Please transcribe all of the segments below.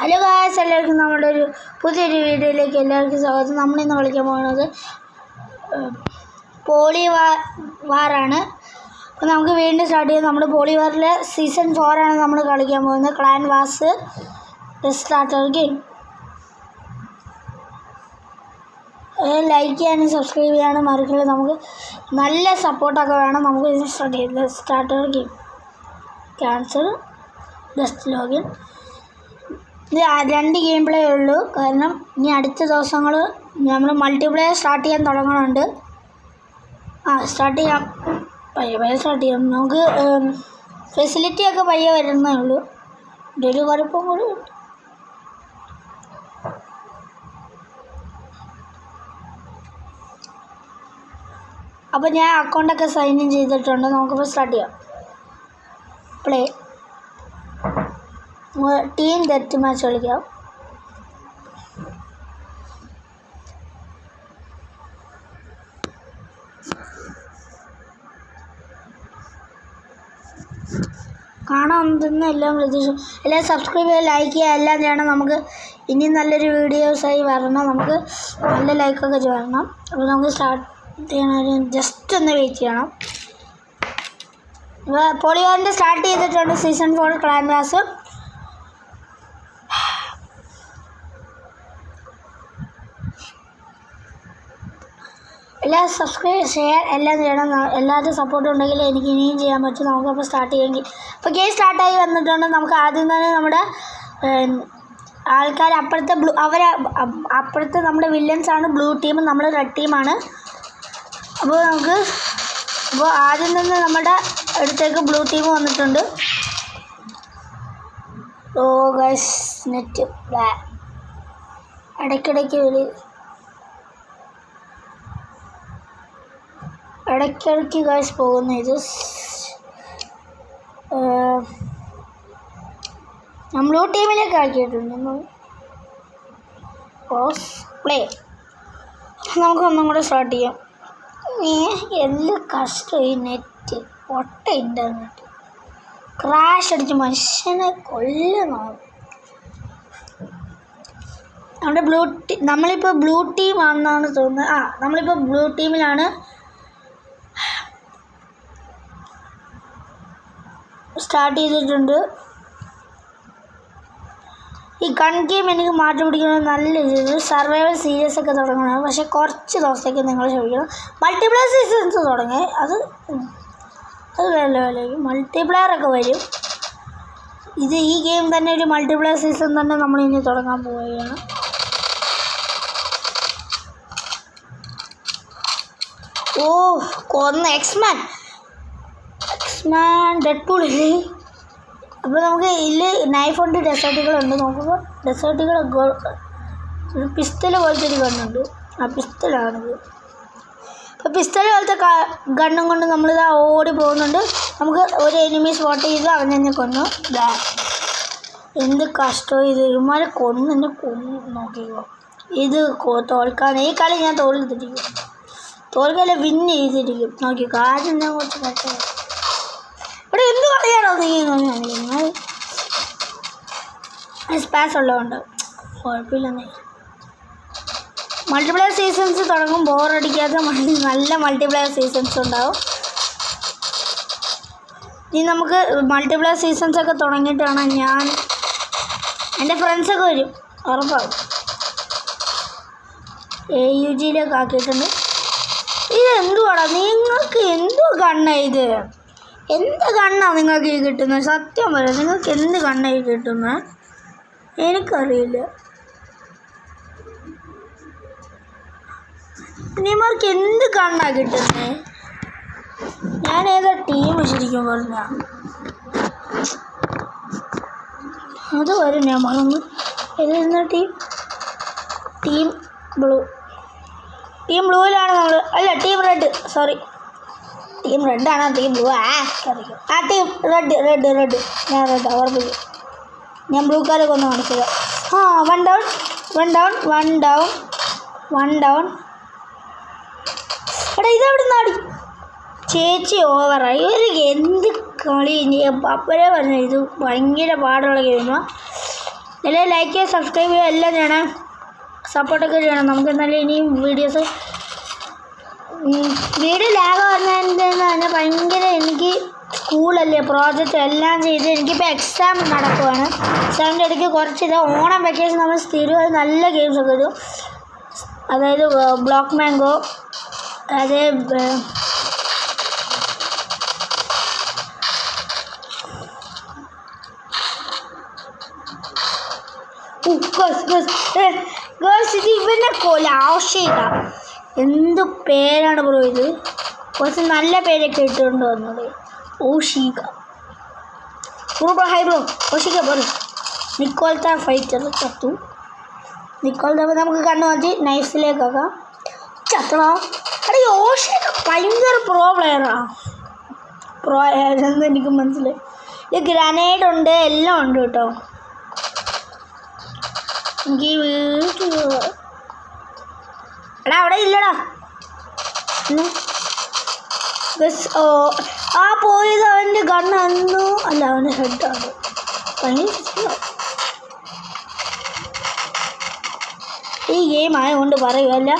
Hello guys, എല്ലാവർക്കും നമ്മുടെ ഒരു പുതിയൊരു വീഡിയോയിലേക്ക് എല്ലാവർക്കും സ്വാഗതം. നമ്മളിന്ന് കളിക്കാൻ പോകുന്നത് പോളി വാറാണ്. അപ്പോൾ നമുക്ക് വീണ്ടും സ്റ്റാർട്ട് ചെയ്യാം. നമ്മൾ പോളി വാറിലെ സീസൺ 4 ആണ് നമ്മൾ കളിക്കാൻ പോകുന്നത്. Clan was starter game. Like ചെയ്യാനും സബ്സ്ക്രൈബ് ചെയ്യാനും മറക്കില്ല. നമുക്ക് നല്ല സപ്പോർട്ടൊക്കെ വേണം. നമുക്ക് ഇത് സ്റ്റാർട്ട് ചെയ്യാം. Starter game cancel just login. ഇത് 2 ഗെയിം പ്ലേ ഉള്ളൂ. കാരണം ഇനി അടുത്ത ദിവസങ്ങൾ നമ്മൾ മൾട്ടിപ്ലെയർ സ്റ്റാർട്ട് ചെയ്യാൻ തുടങ്ങുന്നുണ്ട്. സ്റ്റാർട്ട് ചെയ്യാം, പയ്യെ സ്റ്റാർട്ട് ചെയ്യാം. നമുക്ക് ഫെസിലിറ്റിയൊക്കെ പയ്യെ വരുന്നേ ഉള്ളൂ. ഒരു കുഴപ്പം കൂടി ഉണ്ട്. അപ്പോൾ ഞാൻ അക്കൗണ്ടൊക്കെ സൈൻ ഇൻ ചെയ്തിട്ടുണ്ട്. നമുക്കിപ്പോൾ സ്റ്റാർട്ട് ചെയ്യാം. പ്ലേ ടീം ഡെത്ത് മാച്ച് കളിക്കാം. കാണാമെന്ന് എല്ലാം പ്രതീക്ഷ. എല്ലാം സബ്സ്ക്രൈബ് ചെയ്യുക, ലൈക്ക് ചെയ്യുക, എല്ലാം ചെയ്യണം. നമുക്ക് ഇനി നല്ലൊരു വീഡിയോസായി വരണം. നമുക്ക് നല്ല ലൈക്കൊക്കെ ചെയ്യണം. അപ്പോൾ നമുക്ക് സ്റ്റാർട്ട് ചെയ്യണം. ജസ്റ്റ് ഒന്ന് വെയിറ്റ് ചെയ്യണം. പോളിവാറിൻ്റെ സ്റ്റാർട്ട് ചെയ്തിട്ടുണ്ട് സീസൺ 4 ക്ലാൻ വാസ്. എല്ലാം സബ്സ്ക്രൈബ് ഷെയർ എല്ലാം ചെയ്യണം. എല്ലാവരും സപ്പോർട്ട് ഉണ്ടെങ്കിൽ എനിക്ക് ഇനിയും ചെയ്യാൻ പറ്റും. നമുക്കപ്പോൾ സ്റ്റാർട്ട് ചെയ്യാമെങ്കിൽ. അപ്പോൾ ഗെയിം സ്റ്റാർട്ടായി വന്നിട്ടുണ്ട്. നമുക്ക് ആദ്യം തന്നെ നമ്മുടെ ആൾക്കാർ അപ്പുറത്തെ അപ്പുറത്തെ നമ്മുടെ വില്ലൻസാണ് ബ്ലൂ ടീം, നമ്മൾ റെഡ് ടീമാണ്. അപ്പോൾ ആദ്യം തന്നെ നമ്മുടെ അടുത്തേക്ക് ബ്ലൂ ടീം വന്നിട്ടുണ്ട്. ഓ ഗൈസ്, നെറ്റ് ഇടയ്ക്കിടയ്ക്ക് ഗൈസ് പോകുന്ന ഇത് ഞാൻ ബ്ലൂ ടീമിലേക്ക് ആക്കിയിട്ടുണ്ട്. പ്ലേ നമുക്ക് ഒന്നും കൂടെ സ്റ്റാർട്ട് ചെയ്യാം. എന്ത് കഷ്ടം ഈ നെറ്റ്, ഒട്ട ഇൻ്റർനെറ്റ് ക്രാഷ് അടിച്ച് മനുഷ്യനെ കൊല്ലുന്നു. നമ്മളിപ്പോൾ ബ്ലൂ ടീം ആണെന്നാണ് തോന്നുന്നത്. നമ്മളിപ്പോൾ ബ്ലൂ ടീമിലാണ്. സ്റ്റാർട്ട് ചെയ്തിട്ടുണ്ട്. ഈ ഗൺ ഗെയിം എനിക്ക് മാറ്റി പിടിക്കുന്നത് നല്ല രീതിയിൽ സർവൈവൽ സീരീസ് ഒക്കെ തുടങ്ങണം. പക്ഷേ കുറച്ച് ദിവസത്തേക്ക് നിങ്ങൾ ക്ഷമിക്കണം. മൾട്ടിപ്ലെയർ സീസൺസ് തുടങ്ങി അത് വേറെ മൾട്ടിപ്ലെയർ ഒക്കെ വരും. ഈ ഗെയിം തന്നെ ഒരു മൾട്ടിപ്ലെയർ സീസൺ തന്നെ നമ്മൾ ഇനി തുടങ്ങാൻ പോവുകയാണ്. കൊന്ന എക്സ്മാൻ ഡെഡ്പൂൾ. അപ്പോൾ നമുക്ക് ഇതിൽ നൈഫുണ്ട്, ഡെസേർട്ടുകളുണ്ട്. നോക്കുമ്പോൾ ഡെസേർട്ടുകൾ ഒരു പിസ്റ്റൽ പോലത്തെ ഒരു ഗണ്ണുണ്ട്. പിസ്റ്റലാണിത്. അപ്പോൾ പിസ്റ്റൽ പോലത്തെ ഗണ്ണും കൊണ്ട് നമ്മളിതാ ഓടി പോകുന്നുണ്ട്. നമുക്ക് ഒരു എനിമി സ്പോട്ട് ചെയ്ത് അവനെ കൊന്നു. എന്ത് കഷ്ടം ഇത്! ഇവന്മാരെ കൊന്നു നോക്കിക്കോ. ഇത് തോൽക്കാൻ ഈ കളി ഞാൻ തോൽക്കല്ല വിന്ന് ചെയ്തിരിക്കും. നോക്കിക്കോ. ആദ്യം ഞാൻ കുറച്ച് കഷ്ടം. ഇവിടെ എന്ത് കളിയാണോ നിങ്ങൾ സ്പാസ് ഉള്ളതുകൊണ്ട് കുഴപ്പമില്ലെന്നേ. മൾട്ടിപ്ലെയർ സീസൺസ് തുടങ്ങും. ബോറടിക്കാത്ത നല്ല മൾട്ടിപ്ലെയർ സീസൺസ് ഉണ്ടാവും. ഇനി നമുക്ക് മൾട്ടിപ്ലെയർ സീസൺസൊക്കെ തുടങ്ങിയിട്ട് വേണം. എൻ്റെ ഫ്രണ്ട്സൊക്കെ വരും, ഉറപ്പാകും. AUGയിലേക്ക് ആക്കിയിട്ടുണ്ട്. ഇത് എന്തുവാടാ നിങ്ങൾക്ക്? എന്തു കണ്ണാണ് ഇത്? എന്ത് കണ്ണാണ് നിങ്ങൾക്ക് ഈ കിട്ടുന്നത്? സത്യം പറയാം, നിങ്ങൾക്ക് എന്ത് കണ്ണായി കിട്ടുന്നത്? എനിക്കറിയില്ല. നിമാർക്ക് എന്ത് കണ്ണാണ് കിട്ടുന്നത്? ഞാൻ ഏതാ ടീം ശരിക്കും പറഞ്ഞ അത് വരും. ഞാൻ മറന്നു ഏതായിരുന്നു ടീം ബ്ലൂവിലാണ് നമ്മൾ. അല്ല, ടീം റെഡ്. സോറി, ടീം റെഡാണോ ടീം ബ്ലൂ? Team red. ഞാൻ റെഡ് ഓർമ്മിക്കും. ഞാൻ ബ്ലൂ കാലൊക്കെ ഒന്ന് കാണിച്ചത്. One down. എടാ, ഇതെവിടെ നിന്നാടി? ചേച്ചി ഓവറായി. ഒരു എന്ത് കളി! അപ്പോഴേ പറഞ്ഞു ഇത് ഭയങ്കര പാടുള്ള ഗെയിമാണ്. എല്ലാവരും ലൈക്ക് ചെയ്യുക, സബ്സ്ക്രൈബ് ചെയ്യുക, എല്ലാം ചെയ്യണം, സപ്പോർട്ടൊക്കെ ചെയ്യണം. നമുക്ക് എന്നാലും ഇനിയും വീഡിയോസ് വീഡിയോ ലാഗ് പറഞ്ഞതെന്ന് പറഞ്ഞാൽ ഭയങ്കര എനിക്ക് സ്കൂളല്ലേ പ്രോജക്റ്റ് എല്ലാം ചെയ്ത് എനിക്കിപ്പോൾ എക്സാം നടക്കുവാണ്. എക്സാമിൻ്റെ ഇടയ്ക്ക് കുറച്ചിത് ഓണം വെക്കേഷൻ നമ്മൾ സ്ഥിരമായി നല്ല ഗെയിംസൊക്കെ വരും. അതായത് ബ്ലോക്ക് മാംഗോ, അതായത് ഇത് ഇവനെ ആവശ്യമില്ല. എന്ത് പേരാണ് ബ്രോ ഇത്? കുറച്ച് നല്ല പേരൊക്കെ ഇട്ടുകൊണ്ട് വന്നത്. ഓഷിക ബ്രോ, ഹൈ ബ്രോ. ഓഷിക ബ്രോ. നിക്കോൾത്ത ഫൈറ്റർ ചത്തു. നിക്കോൾത്ത നമുക്ക് കണ്ണു മാറ്റി നൈഫിലേക്കാക്കാം. ചത്തടാ. അടേ ഓഷിക ഭയങ്കര പ്രോ പ്ലെയറാണ്. പ്രോ ആയിരുന്നു എനിക്ക് മനസ്സിലായി. ഇത് ഗ്രനേഡ് ഉണ്ട്, എല്ലാം ഉണ്ട് കേട്ടോ. എനിക്ക് വീട്ടിൽ എടാ അവിടെ ഇല്ലടാ. ആ പോയത് അവൻ്റെ ഗണ്ണായിരുന്നു. അല്ല, അവൻ്റെ ഹെഡാണ്. ഈ ഗെയിം ആയതുകൊണ്ട് പറയുകയല്ല,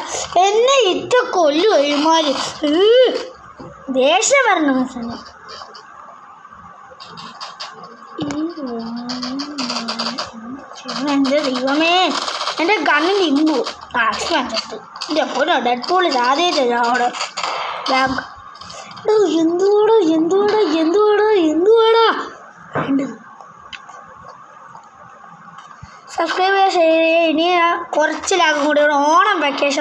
എന്നെ ഇട്ട് കൊല്ലും എഴുമാര്. ദേഷ്യം വരണം മനുഷ്യന്. എൻ്റെ ദൈവമേ, എൻ്റെ കണ്ണിൻ്റെ ഇമ്പു ആക്സിഡൻറ്റ്. എൻ്റെ പോലെ ഡെഡ് പോളി ആദ്യമായിട്ട് അവിടെ ബാങ്ക്. എന്തുവാടാ സബ്സ്ക്രൈബ് ചെയ്യുക. ഇനി കുറച്ച് ലാഗും കൂടി ഓണം വെക്കേഷൻ